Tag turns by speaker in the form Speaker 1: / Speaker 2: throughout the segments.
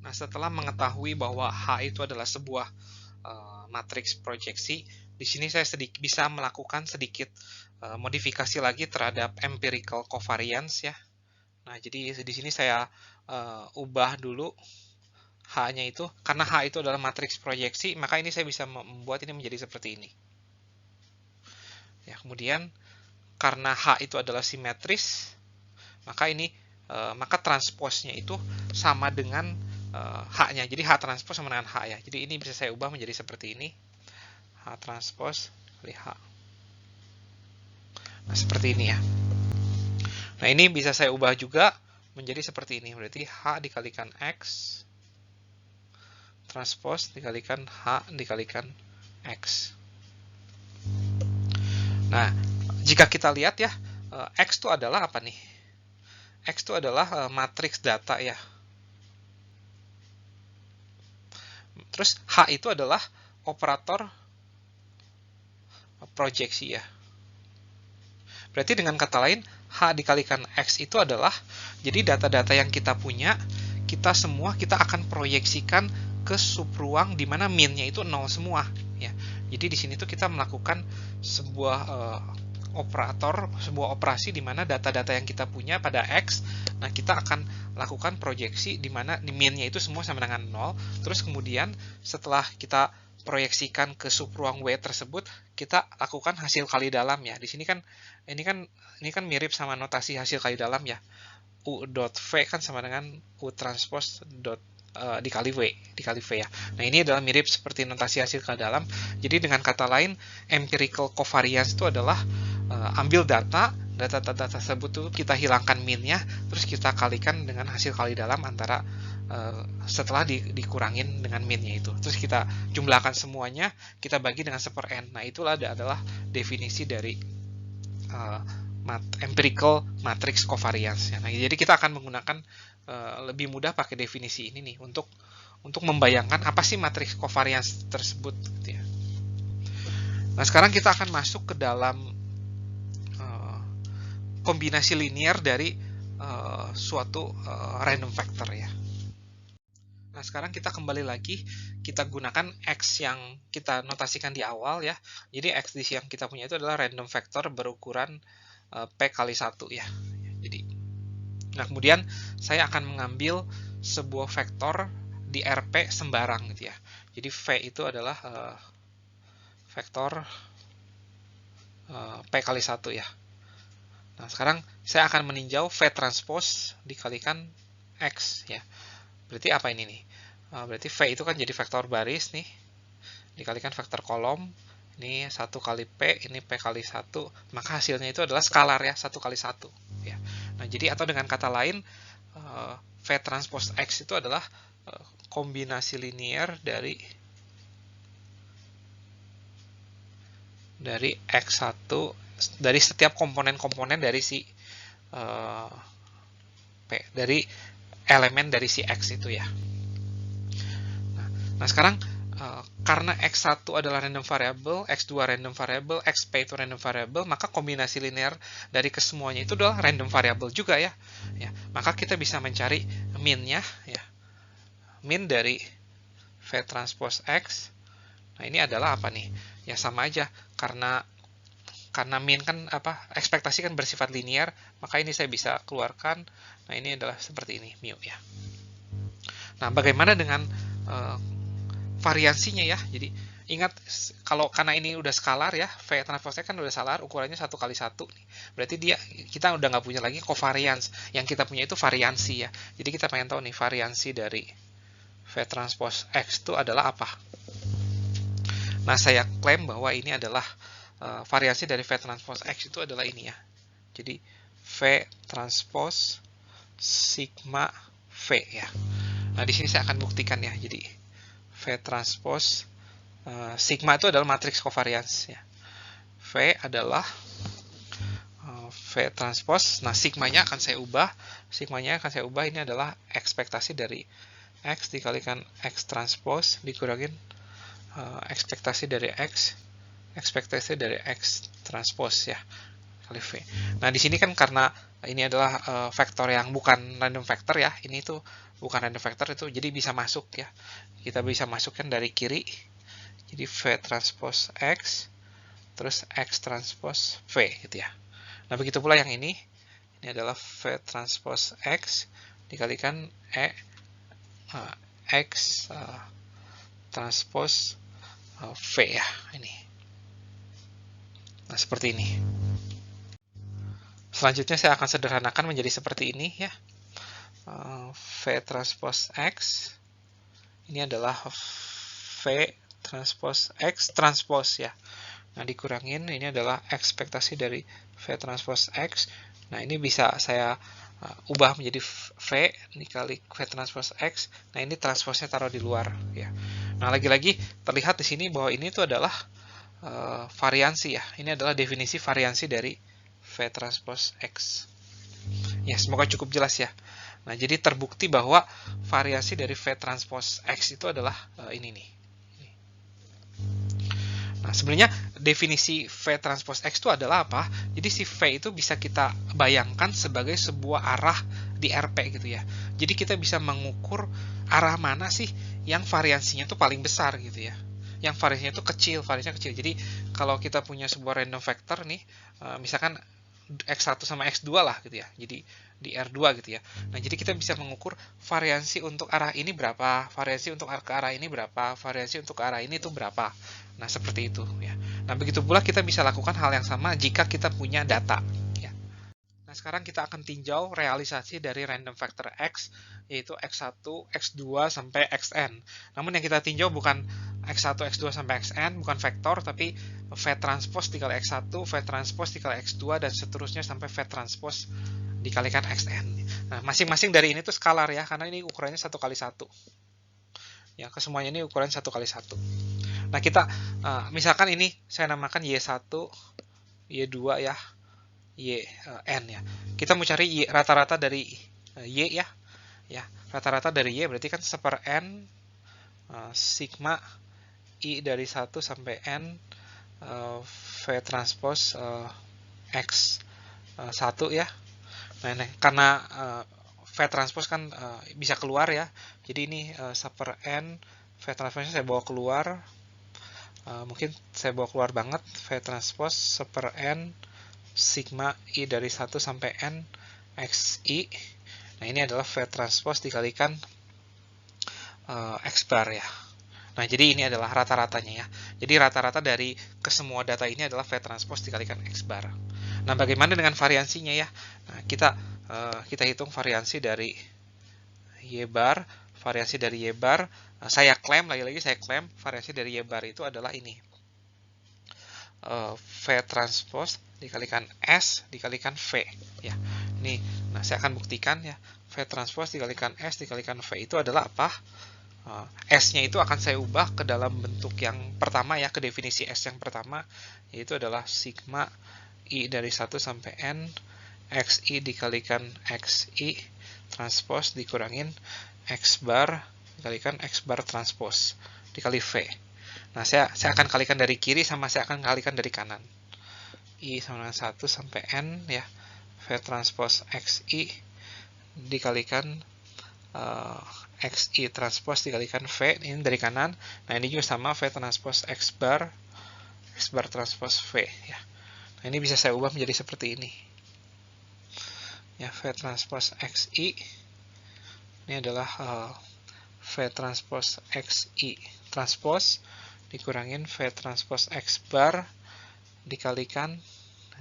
Speaker 1: Nah, setelah mengetahui bahwa H itu adalah sebuah matriks proyeksi, di sini saya bisa melakukan sedikit modifikasi lagi terhadap empirical covariance ya. Nah, jadi di sini saya ubah dulu H-nya itu, karena H itu adalah matriks proyeksi, maka ini saya bisa membuat ini menjadi seperti ini. Ya, kemudian karena H itu adalah simetris, maka ini maka transposnya itu sama dengan H-nya. Jadi H transpos sama dengan H ya. Jadi ini bisa saya ubah menjadi seperti ini. H transpos kali H. Nah, seperti ini ya. Nah, ini bisa saya ubah juga menjadi seperti ini. Berarti H dikalikan X transpos dikalikan H dikalikan X. Nah, jika kita lihat ya, X itu adalah apa nih? X itu adalah matriks data ya. Terus H itu adalah operator proyeksi ya. Berarti dengan kata lain, H dikalikan X itu adalah, jadi data-data yang kita punya, kita akan proyeksikan ke subruang di mana min-nya itu 0 semua. Ya. Jadi di sini tuh kita melakukan sebuah sebuah operasi di mana data-data yang kita punya pada X, nah kita akan lakukan proyeksi di mana min-nya itu semua sama dengan 0, terus kemudian setelah kita proyeksikan ke subruang W tersebut, kita lakukan hasil kali dalam ya. Di sini kan ini kan mirip sama notasi hasil kali dalam ya. U dot V kan sama dengan U transpose dot dikali V ya. Nah, ini adalah mirip seperti notasi hasil kali dalam. Jadi dengan kata lain, empirical covariance itu adalah ambil data tersebut tuh kita hilangkan min-nya, terus kita kalikan dengan hasil kali dalam antara setelah dikurangin dengan min-nya itu. Terus kita jumlahkan semuanya, kita bagi dengan 1/n. Nah, itulah adalah definisi dari empirical matrix covariance. Nah, jadi kita akan menggunakan lebih mudah pakai definisi ini nih untuk membayangkan apa sih matriks covariance tersebut. Gitu ya. Nah, sekarang kita akan masuk ke dalam kombinasi linear dari suatu random factor ya. Nah, sekarang kita kembali lagi, kita gunakan X yang kita notasikan di awal ya. Jadi X yang kita punya itu adalah random factor berukuran P kali 1 ya. Jadi, nah kemudian saya akan mengambil sebuah vektor di RP sembarang gitu ya. Jadi V itu adalah vektor P kali 1 ya. Nah, sekarang saya akan meninjau V transpose dikalikan X ya. Berarti apa ini nih? Berarti V itu kan jadi vektor baris nih, dikalikan vektor kolom, ini 1 kali P, ini P kali 1, maka hasilnya itu adalah skalar ya, 1 kali 1. Ya. Nah, jadi atau dengan kata lain, V transpose X itu adalah kombinasi linear dari X1, dari setiap komponen-komponen dari si P, dari elemen dari si X itu ya. Nah, sekarang karena X1 adalah random variable, X2 random variable, XP itu random variable, maka kombinasi linear dari kesemuanya itu adalah random variable juga ya. Maka kita bisa mencari min-nya ya. Min dari V transpose X. Nah, ini adalah apa nih? Ya sama aja, karena min kan ekspektasi kan bersifat linear, maka ini saya bisa keluarkan. Nah, ini adalah seperti ini, mu ya. Nah, bagaimana dengan variansinya ya? Jadi ingat, kalau karena ini udah skalar ya, V transpose kan udah skalar, ukurannya 1 kali 1 nih. Berarti kita udah nggak punya lagi covariance. Yang kita punya itu variansi ya. Jadi kita pengen tahu nih variansi dari V transpose X itu adalah apa? Nah, saya klaim bahwa ini adalah variasi dari V transpose X itu adalah ini ya. Jadi V transpose sigma V ya. Nah, di sini saya akan buktikan ya. Jadi V transpose sigma itu adalah matriks covariance ya. V adalah V transpose. Nah, sigmanya akan saya ubah. Ini adalah ekspektasi dari X dikalikan X transpose dikurangin ekspektasi dari X transpose ya kali V. Nah, di sini kan karena ini adalah vektor yang bukan random vector ya, ini tuh bukan random factor itu, jadi bisa masuk ya. Kita bisa masukkan dari kiri. Jadi V transpose X, terus X transpose V gitu ya. Nah, begitu pula yang ini adalah V transpose X dikalikan X transpose V ya, ini. Nah, seperti ini. Selanjutnya saya akan sederhanakan menjadi seperti ini ya. V transpose X ini adalah V transpose X transpose ya. Nah, dikurangin ini adalah ekspektasi dari V transpose X. Nah, ini bisa saya ubah menjadi V dikali V transpose X. Nah, ini transposnya taruh di luar ya. Nah, lagi-lagi terlihat di sini bahwa ini itu adalah variansi ya. Ini adalah definisi variansi dari V transpose X. Ya, semoga cukup jelas ya. Nah, jadi terbukti bahwa variasi dari V transpose X itu adalah ini nih. Nah, sebenarnya definisi V transpose X itu adalah apa? Jadi si V itu bisa kita bayangkan sebagai sebuah arah di RP gitu ya. Jadi kita bisa mengukur arah mana sih yang variansinya itu paling besar gitu ya. Yang variansinya itu kecil, variasinya kecil. Jadi kalau kita punya sebuah random vector nih, misalkan X1 sama X2 lah gitu ya. Jadi di R2 gitu ya. Nah, jadi kita bisa mengukur variansi untuk arah ini berapa, variansi untuk ke arah ini berapa, variansi untuk ke arah ini itu berapa. Nah, seperti itu ya. Nah, begitu pula kita bisa lakukan hal yang sama jika kita punya data ya. Nah, sekarang kita akan tinjau realisasi dari random factor X, yaitu X1, X2 sampai Xn. Namun yang kita tinjau bukan X1, X2 sampai Xn, bukan vektor, tapi V transpose dikali X1, V transpose dikali X2, dan seterusnya sampai V transpose dikalikan Xn. Nah, masing-masing dari ini tuh skalar ya, karena ini ukurannya 1 kali 1. Ya, kesemuanya ini ukuran 1 kali 1. Nah, kita misalkan ini saya namakan Y1, Y2 ya, Yn ya. Kita mau cari rata-rata dari Y ya. Ya, rata-rata dari Y berarti kan 1/n sigma I dari 1 sampai N V transpose X1 ya. Nah, karena V transpose kan bisa keluar ya. Jadi ini 1/n V transpose saya bawa keluar. Mungkin saya bawa keluar banget. V transpose 1/n sigma I dari 1 sampai N XI. Nah, ini adalah V transpose dikalikan X bar ya. Nah, jadi ini adalah rata-ratanya ya. Jadi rata-rata dari kesemua data ini adalah V transpose dikalikan X bar. Nah, bagaimana dengan variansinya ya? Nah, kita hitung variansi dari Y bar, variasi dari Y bar. Saya klaim, lagi-lagi saya klaim variasi dari Y bar itu adalah ini. V transpose dikalikan S dikalikan V ya. Ini, nah saya akan buktikan ya. V transpose dikalikan S dikalikan V itu adalah apa? S-nya itu akan saya ubah ke dalam bentuk yang pertama ya, ke definisi S yang pertama, yaitu adalah sigma I dari 1 sampai N XI dikalikan XI transpose dikurangin X bar dikalikan X bar transpose dikali V. Nah, saya akan kalikan dari kiri sama saya akan kalikan dari kanan. I sama dengan 1 sampai N ya. V transpose XI dikalikan XI transpose dikalikan V, ini dari kanan. Nah, ini juga sama V transpose X bar transpose V ya. Nah, ini bisa saya ubah menjadi seperti ini. Ya, V transpose XI ini adalah V transpose XI transpose dikurangin V transpose X bar dikalikan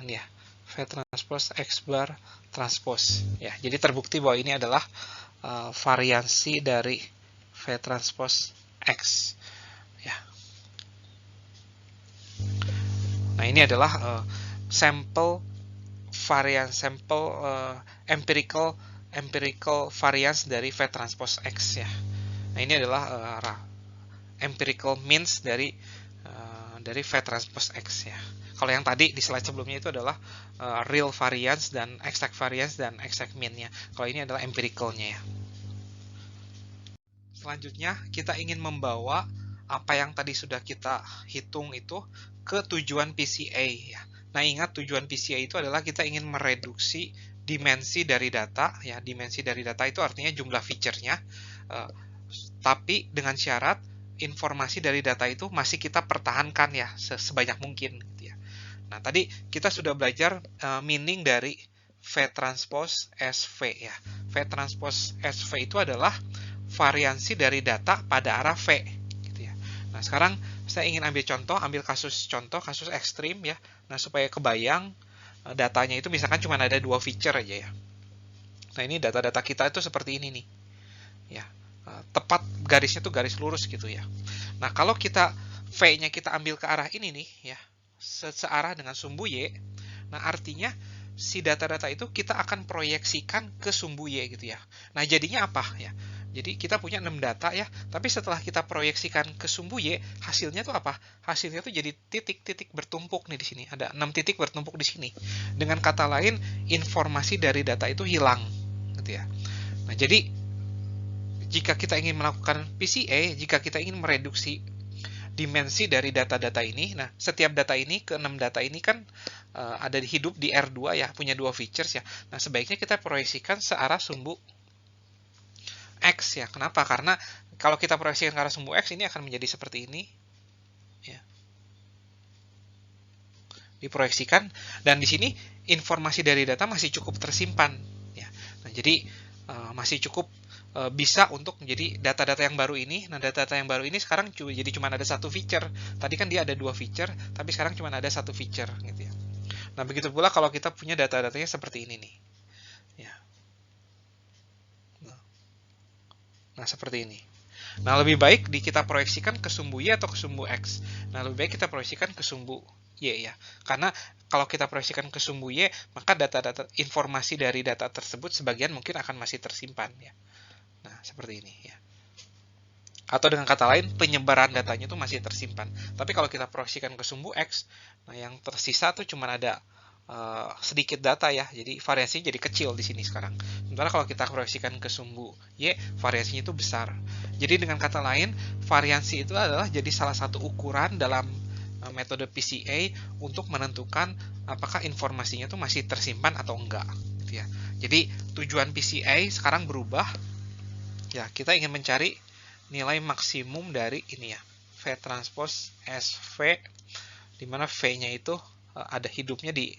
Speaker 1: ini ya, V transpose X bar transpose ya. Jadi terbukti bahwa ini adalah variansi dari V transpose X ya. Nah, ini adalah sampel empirical variance dari V transpose X ya. Nah, ini adalah empirical means dari V transpose X ya. Kalau yang tadi di slide sebelumnya itu adalah real variance dan exact variance dan exact mean-nya. Kalau ini adalah empiricalnya ya. Selanjutnya kita ingin membawa apa yang tadi sudah kita hitung itu ke tujuan PCA ya. Nah, ingat tujuan PCA itu adalah kita ingin mereduksi dimensi dari data, ya, dimensi dari data itu artinya jumlah feature-nya, tapi dengan syarat informasi dari data itu masih kita pertahankan ya sebanyak mungkin gitu ya. Nah, tadi kita sudah belajar meaning dari V transpose SV ya. V transpose SV itu adalah variansi dari data pada arah V gitu ya. Nah, sekarang saya ingin ambil contoh, kasus ekstrim ya. Nah, supaya kebayang datanya itu misalkan cuma ada 2 feature aja ya. Nah, ini data-data kita itu seperti ini nih. Ya. Tepat garisnya tuh garis lurus gitu ya. Nah, kalau kita V-nya kita ambil ke arah ini nih ya, searah dengan sumbu Y, nah artinya si data-data itu kita akan proyeksikan ke sumbu Y gitu ya. Nah, jadinya apa ya? Jadi kita punya 6 data ya, tapi setelah kita proyeksikan ke sumbu Y, hasilnya tuh apa? Hasilnya tuh jadi titik-titik bertumpuk nih di sini. Ada 6 titik bertumpuk di sini. Dengan kata lain, informasi dari data itu hilang gitu ya. Nah, jadi jika kita ingin melakukan PCA, jika kita ingin mereduksi dimensi dari data-data ini, nah setiap data ini, ke 6 data ini kan ada hidup di R2 ya, punya 2 features ya. Nah, sebaiknya kita proyeksikan searah sumbu X ya. Kenapa? Karena kalau kita proyeksikan ke arah sumbu X, ini akan menjadi seperti ini. Ya. Diproyeksikan, dan di sini informasi dari data masih cukup tersimpan. Ya. Nah, jadi masih cukup bisa untuk menjadi data-data yang baru ini. Nah, data-data yang baru ini sekarang jadi cuma ada 1 feature. Tadi kan dia ada 2 feature, tapi sekarang cuma ada 1 feature gitu ya. Nah, begitu pula kalau kita punya data-datanya seperti ini nih. Ya. Nah, seperti ini. Nah, lebih baik kita proyeksikan ke sumbu Y atau ke sumbu X. Nah, lebih baik kita proyeksikan ke sumbu Y ya. Karena kalau kita proyeksikan ke sumbu Y, maka data-data informasi dari data tersebut sebagian mungkin akan masih tersimpan ya. Nah, seperti ini ya. Atau dengan kata lain, penyebaran datanya itu masih tersimpan. Tapi kalau kita proyeksikan ke sumbu X, nah yang tersisa tuh cuma ada sedikit data ya, jadi variasinya jadi kecil di sini sekarang. Sementara kalau kita proyeksikan ke sumbu Y, variasinya itu besar. Jadi dengan kata lain, variasi itu adalah jadi salah satu ukuran dalam metode PCA untuk menentukan apakah informasinya itu masih tersimpan atau enggak. Gitu ya. Jadi tujuan PCA sekarang berubah. Ya, kita ingin mencari nilai maksimum dari ini ya, V transpose SV, di mana V-nya itu ada hidupnya di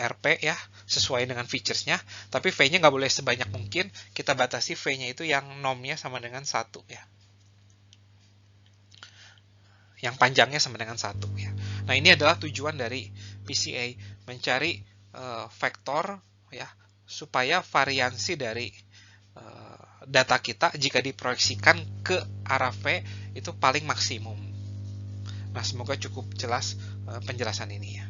Speaker 1: RP ya, sesuai dengan features-nya, tapi V-nya nggak boleh sebanyak mungkin, kita batasi V-nya itu yang nomnya sama dengan 1 ya. Yang panjangnya sama dengan 1 ya. Nah, ini adalah tujuan dari PCA, mencari vektor ya, supaya variansi dari data kita jika diproyeksikan ke arah V itu paling maksimum. Nah, semoga cukup jelas penjelasan ini ya.